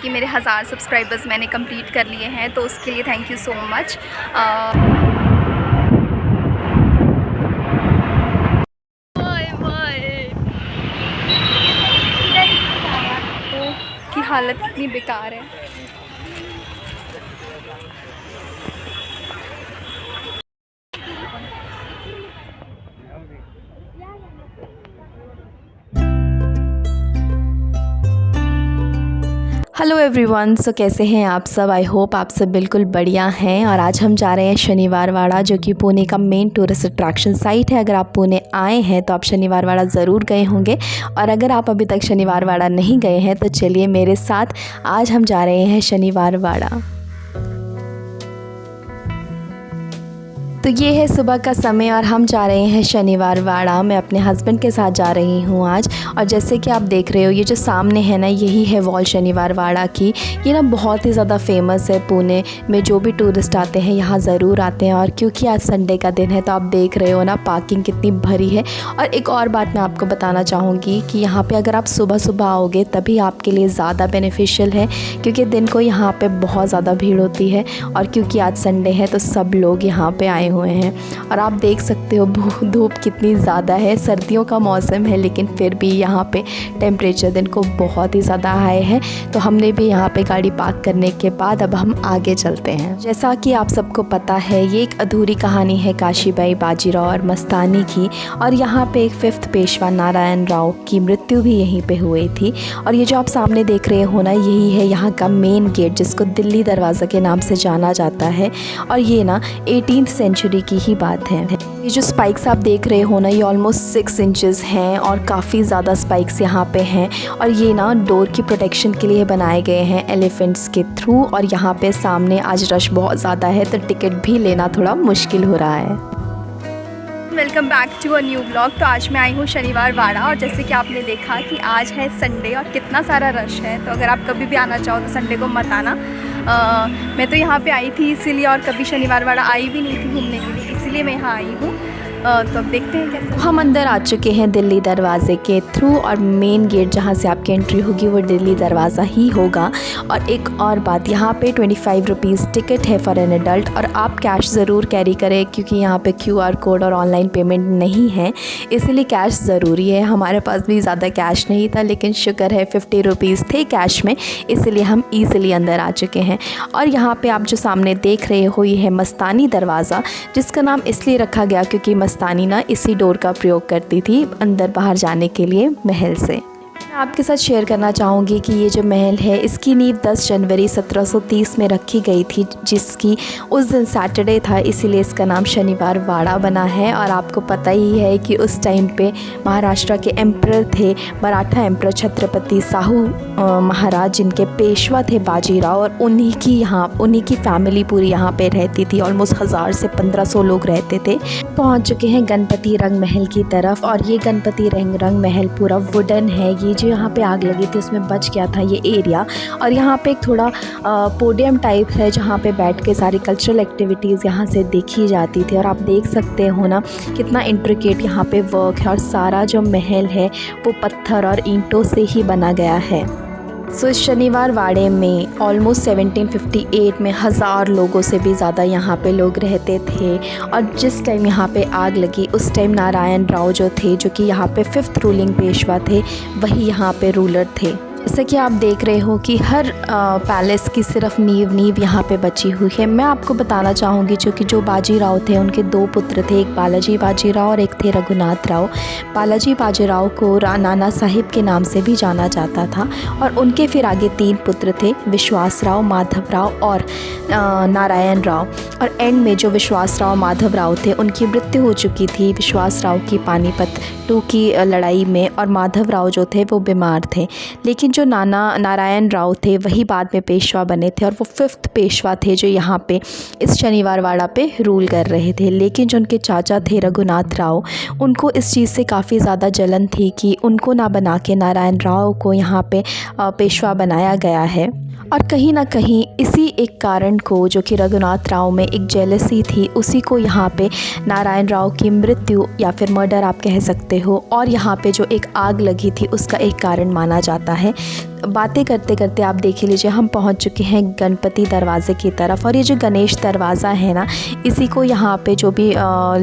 कि मेरे 1000 सब्सक्राइबर्स मैंने कंप्लीट कर लिए हैं, तो उसके लिए थैंक यू सो मच। की हालत कितनी बेकार है। हेलो एवरीवन, सो कैसे हैं आप सब। आई होप आप सब बिल्कुल बढ़िया हैं। और आज हम जा रहे हैं शनिवार वाड़ा, जो कि पुणे का मेन टूरिस्ट अट्रैक्शन साइट है। अगर आप पुणे आए हैं तो आप शनिवार वाड़ा ज़रूर गए होंगे, और अगर आप अभी तक शनिवार वाड़ा नहीं गए हैं तो चलिए मेरे साथ, आज हम जा रहे हैं शनिवार वाड़ा। तो ये है सुबह का समय और हम जा रहे हैं शनिवार वाड़ा। मैं अपने हस्बैंड के साथ जा रही हूँ आज। और जैसे कि आप देख रहे हो, ये जो सामने है ना, यही है वॉल शनिवार वाड़ा की। ये ना बहुत ही ज़्यादा फेमस है पुणे में। जो भी टूरिस्ट आते हैं यहाँ ज़रूर आते हैं। और क्योंकि आज संडे का दिन है तो आप देख रहे हो ना पार्किंग कितनी भरी है। और एक और बात मैं आपको बताना चाहूँगी कि यहाँ पर अगर आप सुबह सुबह आओगे तभी आपके लिए ज़्यादा बेनिफिशियल है, क्योंकि दिन को यहाँ पर बहुत ज़्यादा भीड़ होती है। और क्योंकि आज संडे है तो सब लोग यहाँ पर आए हुए हैं। और आप देख सकते हो धूप कितनी ज़्यादा है। सर्दियों का मौसम है लेकिन फिर भी यहाँ पे टेम्परेचर दिन को बहुत ही ज़्यादा हाई है। तो हमने भी यहाँ पे गाड़ी पार्क करने के बाद अब हम आगे चलते हैं। जैसा कि आप सबको पता है, ये एक अधूरी कहानी है काशीबाई बाजीराव और मस्तानी की। और यहाँ पे एक 5th पेशवा नारायण राव की मृत्यु भी यहीं पे हुई थी। और ये जो आप सामने देख रहे हो ना, यही है यहाँ का मेन गेट, जिसको दिल्ली दरवाज़ा के नाम से जाना जाता है। और ये ना 18th सेंचुरी की ही बात है। ये जो स्पाइक्स आप देख रहे हो ना, ये ऑलमोस्ट 6 इंचेस हैं और काफ़ी ज़्यादा स्पाइक्स यहाँ पे हैं। और ये ना डोर की प्रोटेक्शन के लिए बनाए गए हैं एलिफेंट्स के थ्रू। और यहाँ पे सामने आज रश बहुत ज़्यादा है तो टिकट भी लेना थोड़ा मुश्किल हो रहा है। Welcome back to a new blog. तो आज मैं आई हूँ शनिवार वाड़ा, और जैसे कि आपने देखा कि आज है संडे और कितना सारा रश है। तो अगर आप कभी भी आना चाहो तो संडे को मत आना। मैं तो यहाँ पे आई थी इसीलिए, और कभी शनिवार वाड़ा आई भी नहीं थी घूमने के लिए, इसीलिए मैं यहाँ आई हूँ। तो अब देखते हैं कैसे। हम अंदर आ चुके हैं दिल्ली दरवाज़े के थ्रू। और मेन गेट जहाँ से आपकी एंट्री होगी वो दिल्ली दरवाज़ा ही होगा। और एक और बात, यहाँ पे 25 रुपीज़ टिकट है फॉर एन एडल्ट। और आप कैश ज़रूर कैरी करें, क्योंकि यहाँ पे QR कोड और ऑनलाइन पेमेंट नहीं है, इसलिए कैश ज़रूरी है। हमारे पास भी ज़्यादा कैश नहीं था, लेकिन शुक्र है 50 रुपीज़ थे कैश में, इसलिए हम ईज़िली अंदर आ चुके हैं। और यहाँ पर आप जो सामने देख रहे हो, ये है मस्तानी दरवाज़ा, जिसका नाम इसलिए रखा गया क्योंकि मस्तानी ना इसी डोर का प्रयोग करती थी अंदर बाहर जाने के लिए महल से। मैं आपके साथ शेयर करना चाहूँगी कि ये जो महल है, इसकी नींव 10 जनवरी 1730 में रखी गई थी, जिसकी उस दिन सैटरडे था, इसीलिए इसका नाम शनिवार वाड़ा बना है। और आपको पता ही है कि उस टाइम पे महाराष्ट्र के एम्परर थे, मराठा एम्परर छत्रपति साहू महाराज, जिनके पेशवा थे बाजीराव। और उन्हीं की फैमिली पूरी यहाँ पे रहती थी। ऑलमोस्ट 1000 से 1500 लोग रहते थे। पहुँच चुके हैं गणपति रंग महल की तरफ। और ये गणपति रंग महल पूरा वुडन है। ये जो यहाँ पे आग लगी थी उसमें बच गया था ये एरिया। और यहाँ पे एक थोड़ा पोडियम टाइप है, जहाँ पे बैठ के सारी कल्चरल एक्टिविटीज़ यहाँ से देखी जाती थी। और आप देख सकते हो ना कितना इंट्रिकेट यहाँ पे वर्क है। और सारा जो महल है वो पत्थर और ईंटों से ही बना गया है। सो इस शनिवार वाड़े में ऑलमोस्ट 1758 में 1000 लोगों से भी ज़्यादा यहाँ पे लोग रहते थे। और जिस टाइम यहाँ पे आग लगी उस टाइम नारायण राव जो थे, जो कि यहाँ पे 5th रूलिंग पेशवा थे, वही यहाँ पे रूलर थे। जैसे कि आप देख रहे हो कि हर पैलेस की सिर्फ नींव यहाँ पे बची हुई है। मैं आपको बताना चाहूँगी जो बाजीराव थे, उनके 2 पुत्र थे, एक बालाजी बाजीराव और एक थे रघुनाथ राव। बालाजी बाजीराव को नाना साहिब के नाम से भी जाना जाता था। और उनके फिर आगे 3 पुत्र थे, विश्वास राव, माधव राव और नारायण राव। और एंड में जो विश्वास राव माधव राव थे, उनकी मृत्यु हो चुकी थी विश्वास राव की पानीपत 2 की लड़ाई में। और माधव राव जो थे वो बीमार थे। लेकिन जो नारायण राव थे वही बाद में पेशवा बने थे। और वो 5th पेशवा थे जो यहाँ पे इस शनिवार वाड़ा पे रूल कर रहे थे। लेकिन जो उनके चाचा थे रघुनाथ राव, उनको इस चीज़ से काफ़ी ज़्यादा जलन थी कि उनको ना बना के नारायण राव को यहाँ पे पेशवा बनाया गया है। और कहीं ना कहीं इसी एक कारण को, जो कि रघुनाथ राव में एक जेलसी थी, उसी को यहाँ पे नारायण राव की मृत्यु या फिर मर्डर आप कह सकते हो, और यहाँ पे जो एक आग लगी थी उसका एक कारण माना जाता है। बातें करते करते आप देख लीजिए हम पहुंच चुके हैं गणपति दरवाज़े की तरफ। और ये जो गणेश दरवाज़ा है ना, इसी को यहाँ पे जो भी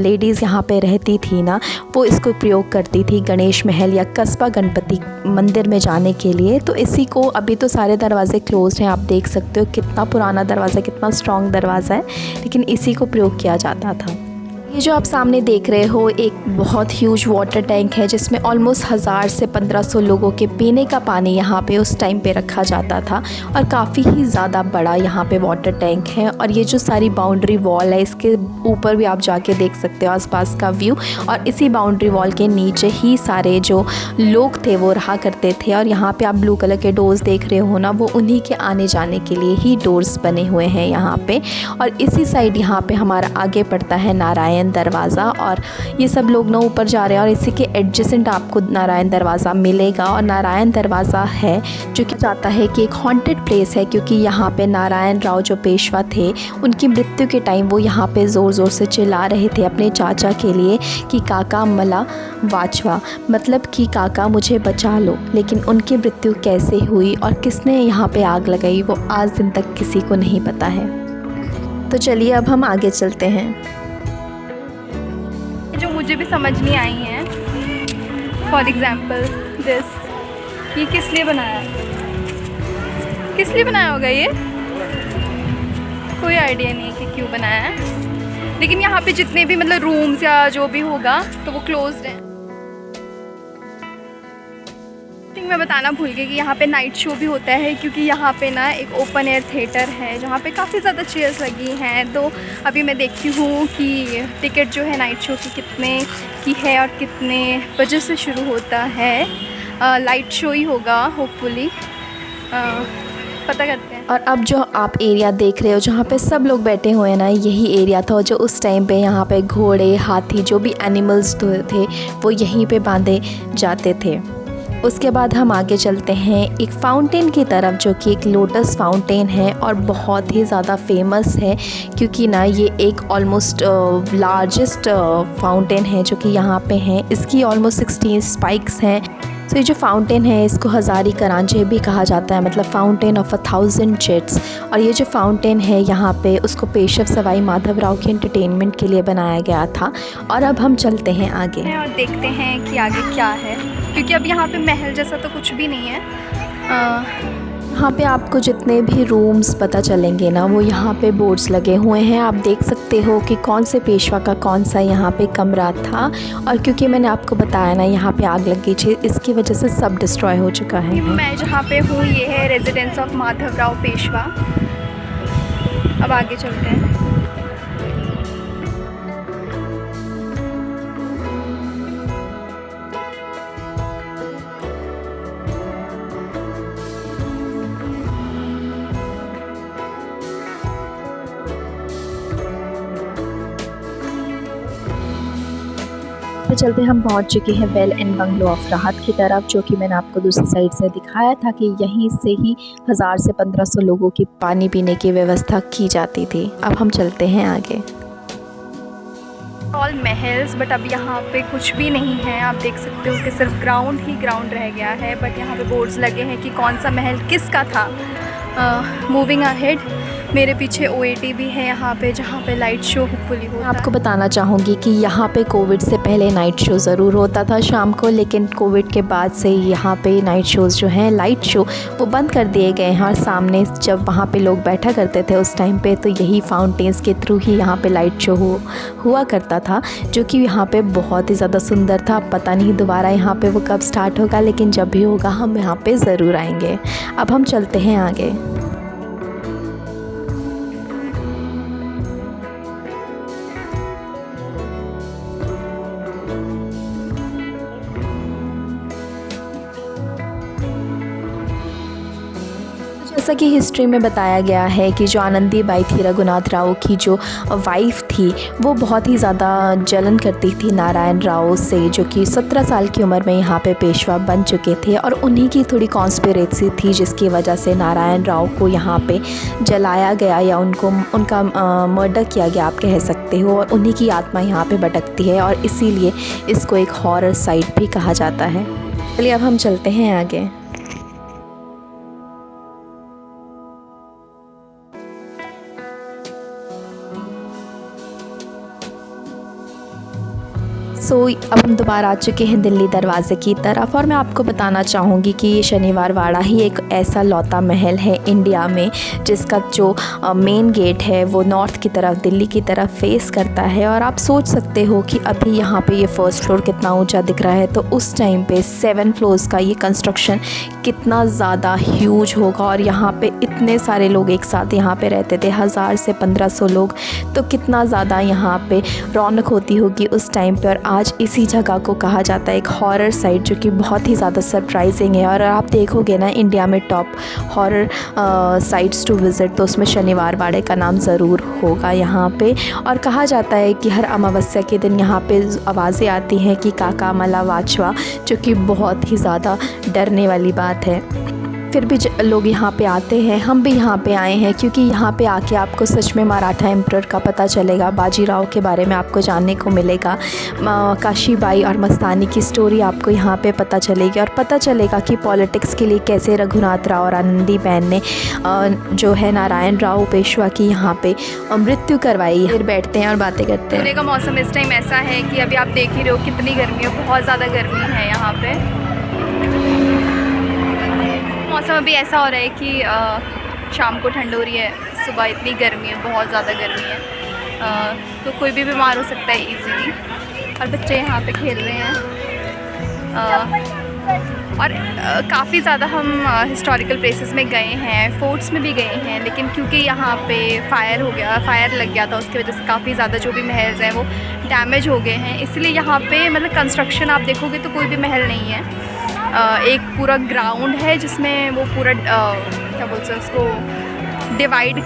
लेडीज़ यहाँ पे रहती थी ना, वो इसको प्रयोग करती थी गणेश महल या कस्बा गणपति मंदिर में जाने के लिए। तो इसी को, अभी तो सारे दरवाज़े क्लोज्ड हैं, आप देख सकते हो कितना पुराना दरवाज़ा, कितना स्ट्रॉन्ग दरवाज़ा है, लेकिन इसी को प्रयोग किया जाता था। ये जो आप सामने देख रहे हो एक बहुत ह्यूज वाटर टैंक है, जिसमें ऑलमोस्ट 1000 से 1500 लोगों के पीने का पानी यहाँ पे उस टाइम पे रखा जाता था। और काफ़ी ही ज़्यादा बड़ा यहाँ पे वाटर टैंक है। और ये जो सारी बाउंड्री वॉल है, इसके ऊपर भी आप जाके देख सकते हो आसपास का व्यू। और इसी बाउंड्री वॉल के नीचे ही सारे जो लोग थे वो रहा करते थे। और यहाँ पर आप ब्लू कलर के डोर्स देख रहे हो ना, वो उन्हीं के आने जाने के लिए ही डोर्स बने हुए हैं यहाँ पर। और इसी साइड यहाँ पर हमारा आगे पड़ता है नारायण दरवाज़ा। और ये सब लोग ना ऊपर जा रहे हैं और इसी के एडजेसेंट आपको नारायण दरवाज़ा मिलेगा। और नारायण दरवाज़ा है जो कि जाता है कि एक हॉन्टेड प्लेस है, क्योंकि यहाँ पे नारायण राव जो पेशवा थे, उनकी मृत्यु के टाइम वो यहाँ पे ज़ोर ज़ोर से चिल्ला रहे थे अपने चाचा के लिए कि काका मला वाचवा, मतलब कि काका मुझे बचा लो। लेकिन उनकी मृत्यु कैसे हुई और किसने यहाँ पे आग लगाई, वो आज दिन तक किसी को नहीं पता है। तो चलिए अब हम आगे चलते हैं। जो मुझे भी समझ नहीं आई हैं, फॉर एग्ज़ाम्पल दिस, ये किस लिए बनाया है, किस लिए बनाया होगा ये, कोई आइडिया नहीं कि क्यों बनाया है। लेकिन यहाँ पे जितने भी मतलब रूम्स या जो भी होगा तो वो क्लोज्ड हैं। मैं बताना भूल गई कि यहाँ पे नाइट शो भी होता है, क्योंकि यहाँ पे ना एक ओपन एयर थिएटर है जहाँ पे काफ़ी ज़्यादा चेयर्स लगी हैं। तो अभी मैं देखती हूँ कि टिकट जो है नाइट शो की कितने की है और कितने बजे से शुरू होता है। लाइट शो ही होगा होपफुली, पता करते हैं। और अब जो आप एरिया देख रहे हो जहाँ पे सब लोग बैठे हुए हैं ना, यही एरिया था जो उस टाइम पे यहाँ पे घोड़े, हाथी, जो भी एनिमल्स थे वो यहीं पे बांधे जाते थे। उसके बाद हम आगे चलते हैं एक फाउंटेन की तरफ, जो कि एक लोटस फाउंटेन है और बहुत ही ज़्यादा फेमस है, क्योंकि ना ये एक ऑलमोस्ट लार्जेस्ट फाउंटेन है जो कि यहाँ पे है। इसकी ऑलमोस्ट 16 स्पाइक्स हैं। तो ये जो फाउंटेन है इसको हज़ारी करांचे भी कहा जाता है, मतलब फाउंटेन ऑफ 1000 जेट्स। और ये जो फाउंटेन है यहाँ पे उसको पेशव सवाई माधवराव के एंटरटेनमेंट के लिए बनाया गया था। और अब हम चलते हैं आगे और देखते हैं कि आगे क्या है, क्योंकि अब यहाँ पे महल जैसा तो कुछ भी नहीं है। यहाँ पे आपको जितने भी रूम्स पता चलेंगे ना, वो यहाँ पे बोर्ड्स लगे हुए हैं। आप देख सकते हो कि कौन से पेशवा का कौन सा यहाँ पे कमरा था। और क्योंकि मैंने आपको बताया ना यहाँ पे आग लग गई थी, इसकी वजह से सब डिस्ट्रॉय हो चुका है। मैं जहाँ पे हूँ ये है रेजिडेंस ऑफ माधवराव पेशवा। अब आगे चलते हैं। तो चलते हम पहुंच चुके हैं वेल एंड बंगलो ऑफ राहत की तरफ, जो कि मैंने आपको दूसरी साइड से दिखाया था कि यहीं से ही 1000 से 1500 लोगों की पानी पीने की व्यवस्था की जाती थी। अब हम चलते हैं आगे। ऑल महल्स, बट अब यहाँ पे कुछ भी नहीं है। आप देख सकते हो कि सिर्फ ग्राउंड ही ग्राउंड रह गया है, बट यहाँ पे बोर्ड्स लगे हैं कि कौन सा महल किसका था। मूविंग अहेड, मेरे पीछे OAT भी है यहाँ पे, जहाँ पे लाइट शो होपफुली होता है। आपको बताना चाहूँगी कि यहाँ पे कोविड से पहले नाइट शो ज़रूर होता था शाम को, लेकिन कोविड के बाद से यहाँ पे नाइट शोज़ जो हैं, लाइट शो, वो बंद कर दिए गए हैं। और सामने जब वहाँ पे लोग बैठा करते थे उस टाइम पे, तो यही फाउंटेन्स के थ्रू ही यहाँ पे लाइट शो हुआ करता था, जो कि यहाँ पे बहुत ही ज़्यादा सुंदर था। पता नहीं दोबारा यहाँ पे वो कब स्टार्ट होगा, लेकिन जब भी होगा हम यहाँ पे ज़रूर आएंगे। अब हम चलते हैं आगे। जैसा कि हिस्ट्री में बताया गया है कि जो आनंदी बाई थी, रघुनाथ राव की जो वाइफ थी, वो बहुत ही ज़्यादा जलन करती थी नारायण राव से, जो कि 17 साल की उम्र में यहाँ पे पेशवा बन चुके थे। और उन्हीं की थोड़ी कॉन्स्पिरेसी थी, जिसकी वजह से नारायण राव को यहाँ पे जलाया गया या उनका मर्डर किया गया, आप कह सकते हो। और उन्हीं की आत्मा यहाँ पे भटकती है, और इसीलिए इसको एक हॉरर साइट भी कहा जाता है। चलिए अब हम चलते हैं आगे। अब हम दोबारा आ चुके हैं दिल्ली दरवाज़े की तरफ और मैं आपको बताना चाहूँगी कि ये शनिवार वाड़ा ही एक ऐसा लौता महल है इंडिया में जिसका जो मेन गेट है वो नॉर्थ की तरफ दिल्ली की तरफ फेस करता है। और आप सोच सकते हो कि अभी यहाँ पे ये फर्स्ट फ्लोर कितना ऊंचा दिख रहा है, तो उस टाइम पे 7 फ्लोर्स का ये कंस्ट्रक्शन कितना ज़्यादा ह्यूज होगा। और यहाँ पे इतने सारे लोग एक साथ यहाँ पे रहते थे, 1000 से 1500 लोग, तो कितना ज़्यादा यहाँ पे रौनक होती होगी उस टाइम पे। और आज इसी जगह को कहा जाता है एक हॉरर साइट, जो कि बहुत ही ज़्यादा सरप्राइजिंग है। और आप देखोगे ना इंडिया में top horror sites to visit, तो उसमें शनिवार वाड़े का नाम ज़रूर होगा यहाँ पे। और कहा जाता है कि हर अमावस्या के दिन यहाँ पे आवाज़ें आती हैं कि काका मला वाचवा, जो कि बहुत ही ज़्यादा डरने वाली बात है। फिर भी लोग यहाँ पे आते हैं, हम भी यहाँ पे आए हैं, क्योंकि यहाँ पे आके आपको सच में मराठा एम्परर का पता चलेगा, बाजीराव के बारे में आपको जानने को मिलेगा, काशीबाई और मस्तानी की स्टोरी आपको यहाँ पे पता चलेगी। और पता चलेगा कि पॉलिटिक्स के लिए कैसे रघुनाथ राव और आनंदीबेन ने जो है नारायण राव पेशवा की यहाँ पे मृत्यु करवाई। फिर बैठते हैं और बातें करते हैं। पुणे का मौसम इस टाइम ऐसा है कि अभी आप देख ही रहे हो कितनी गर्मी है, बहुत ज़्यादा गर्मी है यहाँ पे। मौसम अभी ऐसा हो रहा है कि शाम को ठंड हो रही है, सुबह इतनी गर्मी है, बहुत ज़्यादा गर्मी है, तो कोई भी बीमार हो सकता है इजीली। और बच्चे यहाँ पे खेल रहे हैं। और काफ़ी ज़्यादा हम हिस्टोरिकल प्लेसेस में गए हैं, फोर्ट्स में भी गए हैं, लेकिन क्योंकि यहाँ पे फायर लग गया था, उसकी वजह से काफ़ी ज़्यादा जो भी महल हैं वो डैमेज हो गए हैं। इसलिए यहाँ पे मतलब कंस्ट्रक्शन आप देखोगे तो कोई भी महल नहीं है। एक पूरा ग्राउंड है जिसमें वो पूरा क्या बोलते हैं उसको डिवाइड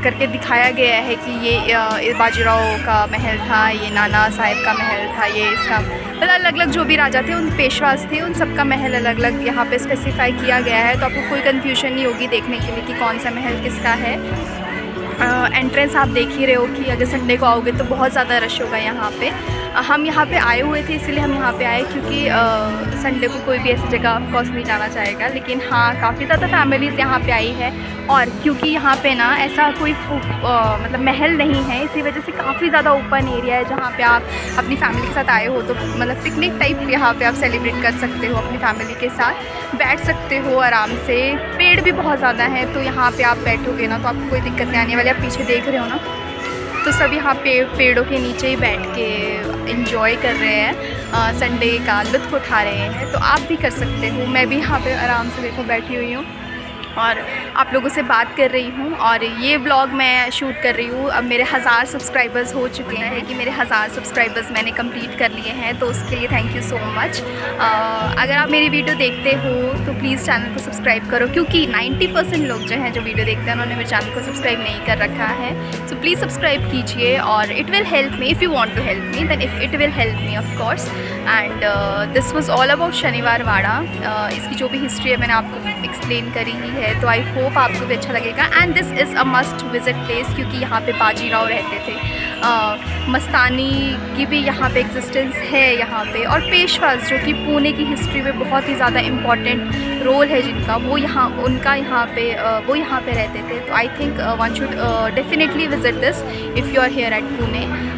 करके दिखाया गया है कि ये बाजीराव का महल था, ये नाना साहिब का महल था, ये इसका मतलब अलग अलग जो भी राजा थे, उन पेशवास थे, उन सब का महल अलग अलग यहाँ पे स्पेसिफाई किया गया है। तो आपको कोई कन्फ्यूजन नहीं होगी देखने के लिए कि कौन सा महल किसका है। एंट्रेंस आप देख ही रहे हो कि अगर संडे को आओगे तो बहुत ज़्यादा रश होगा यहाँ पे। हम यहाँ पे आए हुए थे इसलिए हम यहाँ पे आए, क्योंकि संडे को कोई भी ऐसी जगह ऑफकोर्स नहीं जाना चाहेगा, लेकिन हाँ काफ़ी ज़्यादा फैमिलीज़ यहाँ पे आई है। और क्योंकि यहाँ पे ना ऐसा कोई मतलब महल नहीं है, इसी वजह से काफ़ी ज़्यादा ओपन एरिया है जहाँ पे आप अपनी फैमिली के साथ आए हो तो मतलब पिकनिक टाइप यहाँ पे आप सेलिब्रेट कर सकते हो, अपनी फैमिली के साथ बैठ सकते हो आराम से। पेड़ भी बहुत ज़्यादा है, तो यहाँ पर आप बैठोगे ना तो आपको कोई दिक्कत नहीं आने वाली। आप पीछे देख रहे हो ना, तो सब यहाँ पेड़ों के नीचे ही बैठ के एंजॉय कर रहे हैं, संडे का लुत्फ़ उठा रहे हैं। तो आप भी कर सकते हो। मैं भी यहाँ पे आराम से देखो बैठी हुई हूँ और आप लोगों से बात कर रही हूँ। और ये ब्लॉग मैं शूट कर रही हूँ, अब मेरे 1000 सब्सक्राइबर्स हो चुके हैं कि मेरे 1000 सब्सक्राइबर्स मैंने कंप्लीट कर लिए हैं, तो उसके लिए थैंक यू सो मच। अगर आप मेरी वीडियो देखते हो तो प्लीज़ चैनल को सब्सक्राइब करो, क्योंकि 90% लोग जो हैं जो वीडियो देखते हैं उन्होंने मेरे चैनल को सब्सक्राइब नहीं कर रखा है। सो प्लीज़ सब्सक्राइब कीजिए और it will help me if you want to help me, then it will help me of course. And this was all about Shaniwar Wada. इसकी जो भी हिस्ट्री है मैंने आपको एक्सप्लेन करी ही है, तो आई होप आपको भी अच्छा लगेगा। And this is a must visit place, क्योंकि यहाँ पे बाजीराव रहते थे, मस्तानी की भी यहाँ पे एग्जिस्टेंस है यहाँ पे, और पेशवास जो कि पुणे की हिस्ट्री में बहुत ही ज़्यादा इम्पॉर्टेंट रोल है जिनका, वो यहाँ पे रहते थे। तो I think one should definitely visit this if you are here at Pune.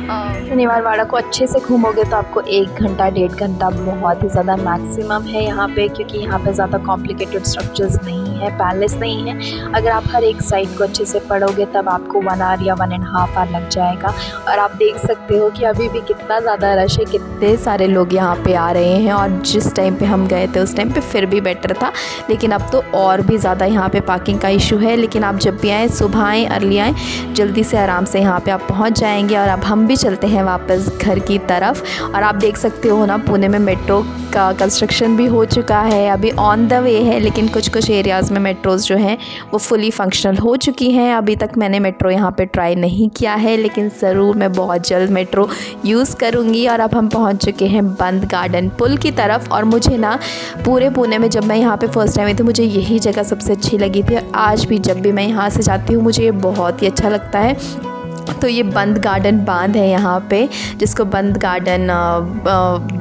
Shaniwar Wada को अच्छे से घूमोगे तो आपको 1 घंटा 1.5 घंटा बहुत ही ज़्यादा मैक्सिमम है यहाँ पे, क्योंकि यहाँ पे ज़्यादा कॉम्प्लिकेटेड स्ट्रक्चर्स नहीं है, पैलेस नहीं है। अगर आप हर एक साइड को अच्छे से पढ़ोगे तब आपको 1 आवर या 1.5 आवर लग जाएगा। और आप देख सकते हो कि अभी भी कितना ज़्यादा रश है, कितने सारे लोग यहाँ पे आ रहे हैं। और जिस टाइम पे हम गए थे उस टाइम पे फिर भी बेटर था, लेकिन अब तो और भी ज़्यादा यहाँ पे पार्किंग का इशू है। लेकिन आप जब भी आएँ, सुबह आएँ, अर्ली आएँ, जल्दी से आराम से यहाँ पे आप पहुँच जाएंगे। और अब हम भी चलते हैं वापस घर की तरफ। और आप देख सकते हो ना, पुणे में मेट्रो का कंस्ट्रक्शन भी हो चुका है, अभी ऑन द वे है, लेकिन कुछ एरियाज़ में मेट्रोज़ जो हैं वो फुली फंक्शनल हो चुकी हैं। अभी तक मैंने मेट्रो यहाँ पे ट्राई नहीं किया है, लेकिन ज़रूर मैं बहुत जल्द मेट्रो यूज़ करूँगी। और अब हम पहुँच चुके हैं बंद गार्डन पुल की तरफ। और मुझे ना पूरे पुणे में जब मैं यहाँ पे फ़र्स्ट टाइम आई थी, मुझे यही जगह सबसे अच्छी लगी थी। और आज भी जब भी मैं यहाँ से जाती हूँ मुझे ये बहुत ही अच्छा लगता है। तो ये बंद गार्डन बांध है यहाँ पे, जिसको बंद गार्डन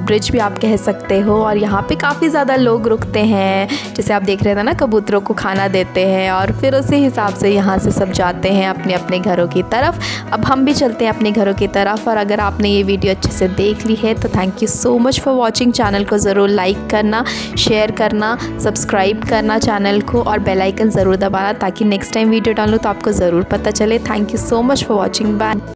ब्रिज भी आप कह सकते हो। और यहाँ पे काफ़ी ज़्यादा लोग रुकते हैं, जैसे आप देख रहे थे ना, कबूतरों को खाना देते हैं और फिर उसी हिसाब से यहाँ से सब जाते हैं अपने अपने घरों की तरफ। अब हम भी चलते हैं अपने घरों की तरफ। और अगर आपने ये वीडियो अच्छे से देख ली है तो thank you so much for watching. Channel को ज़रूर लाइक करना, शेयर करना, सब्सक्राइब करना चैनल को और बेल आइकन ज़रूर दबाना ताकि नेक्स्ट टाइम वीडियो डालूँ तो आपको ज़रूर पता चले। Thank you so much for watching. Bye.